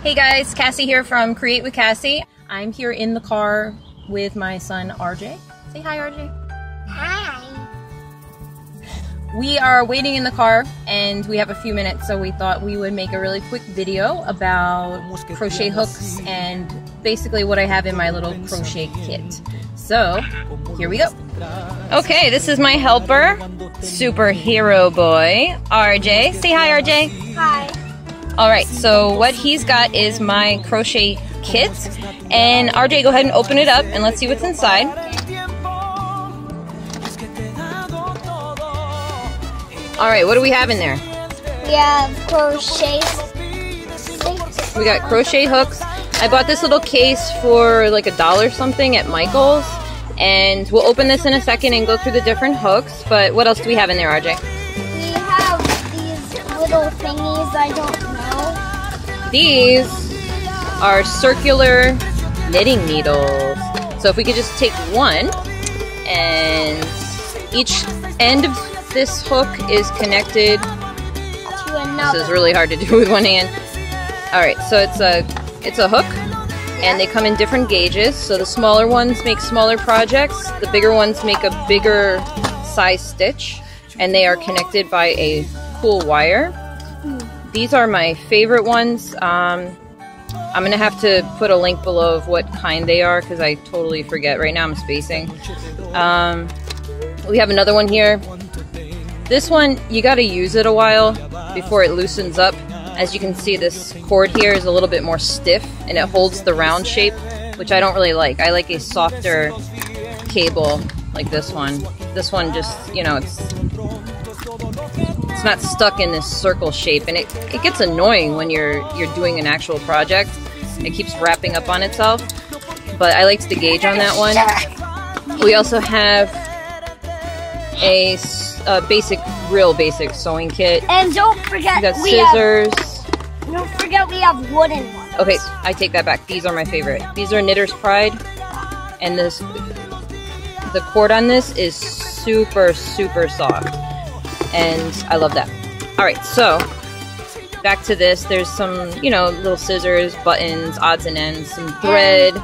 Hey guys, Cassie here from Create with Cassie. I'm here in the car with my son RJ. Say hi, RJ. Hi. We are waiting in the car and we have a few minutes, so we thought we would make a really quick video about crochet hooks and basically what I have in my little crochet kit. So, here we go. Okay, this is my helper, superhero boy, RJ. Say hi, RJ. Hi. Alright, so what he's got is my crochet kit. And RJ, go ahead and open it up and let's see what's inside. Alright, what do we have in there? We have crochet. We got crochet hooks. I bought this little case for like $1 something at Michael's. And we'll open this in a second and go through the different hooks. But what else do we have in there, RJ? We have these little thingies, I don't know. These are circular knitting needles. So if we could just take one, and each end of this hook is connected To another. This is really hard to do with one hand. Alright, so it's a hook, and they come in different gauges. So the smaller ones make smaller projects, the bigger ones make a bigger size stitch, and they are connected by a cool wire. These are my favorite ones. I'm going to have to put a link below of what kind they are because I totally forget. Right now I'm spacing. We have another one here. This one, you got to use it a while before it loosens up. As you can see, this cord here is a little bit more stiff and it holds the round shape, which I don't really like. I like a softer cable like this one. This one just, you know, it's not stuck in this circle shape, and it gets annoying when you're doing an actual project. It keeps wrapping up on itself, but I liked the gauge on that one. We also have a real basic sewing kit. And don't forget, we got scissors. Don't forget we have wooden ones. Okay, I take that back. These are my favorite. These are Knitter's Pride, and the cord on this is super soft. And I love that. Alright, so back to this. There's some, you know, little scissors, buttons, odds and ends, some thread.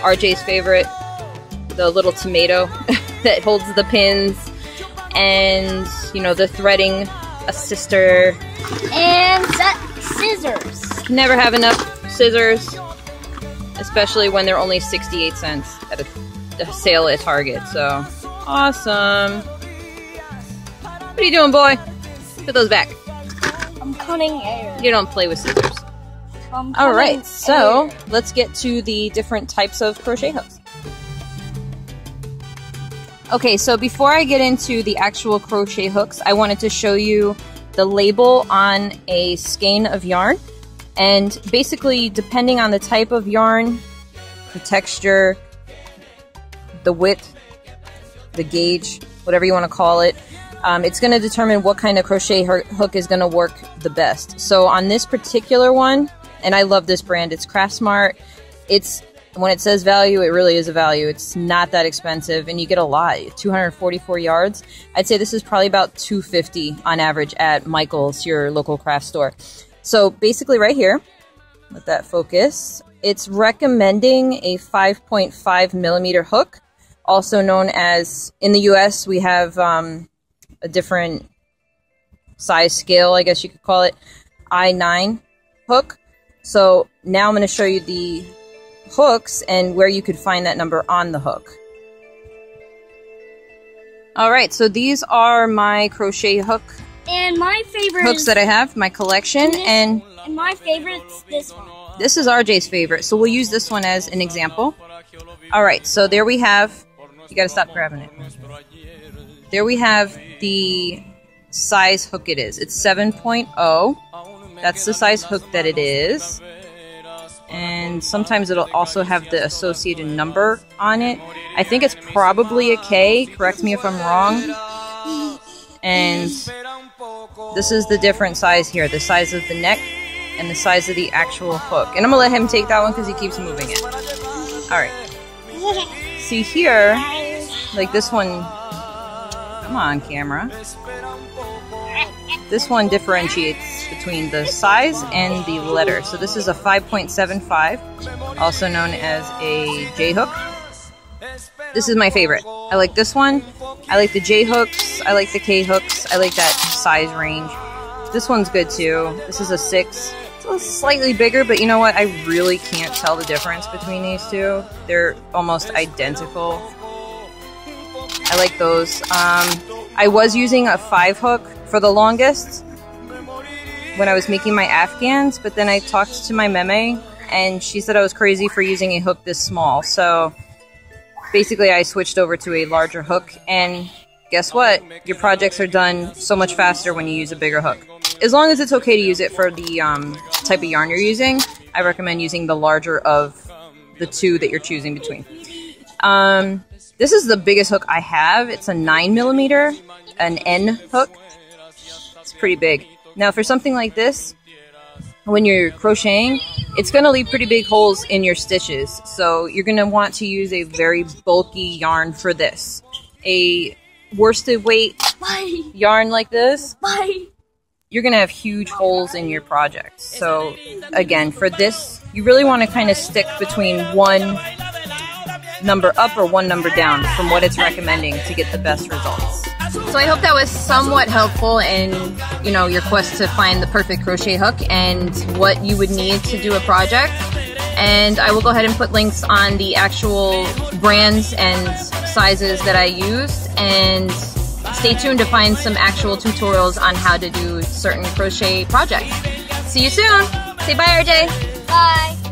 RJ's favorite, the little tomato that holds the pins. And, you know, the threading assister. And scissors. Never have enough scissors, especially when they're only 68 cents at a sale at Target. So, awesome. What are you doing, boy? Put those back. I'm cutting air. You don't play with scissors. Alright, so let's get to the different types of crochet hooks. Okay, so before I get into the actual crochet hooks, I wanted to show you the label on a skein of yarn. And basically, depending on the type of yarn, the texture, the width, the gauge, whatever you want to call it, it's going to determine what kind of crochet hook is going to work the best. So on this particular one, and I love this brand, it's Craft Smart. When it says value, it really is a value. It's not that expensive, and you get a lot, 244 yards. I'd say this is probably about $250 on average at Michael's, your local craft store. So basically right here, let that focus, it's recommending a 5.5 millimeter hook, also known as, in the US, we have a different size scale, I guess you could call it, I9 hook. So now I'm going to show you the hooks and where you could find that number on the hook. Alright, so these are my crochet hook and my favorite hooks that I have, my collection, and my favorite's this one. This is RJ's favorite, so we'll use this one as an example. Alright, so there we have, you gotta stop grabbing it. There we have the size hook it is. It's 7.0. That's the size hook that it is. And sometimes it'll also have the associated number on it. I think it's probably a K. Correct me if I'm wrong. And this is the different size here. The size of the neck and the size of the actual hook. And I'm going to let him take that one because he keeps moving it. Alright. See here, like this one. Come on, camera. This one differentiates between the size and the letter. So this is a 5.75, also known as a J hook. This is my favorite. I like this one. I like the J hooks. I like the K hooks. I like that size range. This one's good too. This is a 6. It's slightly bigger, but you know what? I really can't tell the difference between these two. They're almost identical. I like those. I was using a 5 hook for the longest when I was making my Afghans, but then I talked to my meme and she said I was crazy for using a hook this small. So basically I switched over to a larger hook, and guess what? Your projects are done so much faster when you use a bigger hook. As long as it's okay to use it for the type of yarn you're using, I recommend using the larger of the two that you're choosing between. This is the biggest hook I have. It's a 9mm, an N hook. It's pretty big. Now for something like this, when you're crocheting, it's going to leave pretty big holes in your stitches. So you're going to want to use a very bulky yarn for this. A worsted weight yarn like this, you're going to have huge holes in your project. So again, for this, you really want to kind of stick between one number up or one number down from what it's recommending to get the best results. So I hope that was somewhat helpful in, you know, your quest to find the perfect crochet hook and what you would need to do a project. And I will go ahead and put links on the actual brands and sizes that I used, and stay tuned to find some actual tutorials on how to do certain crochet projects. See you soon! Say bye, RJ! Bye!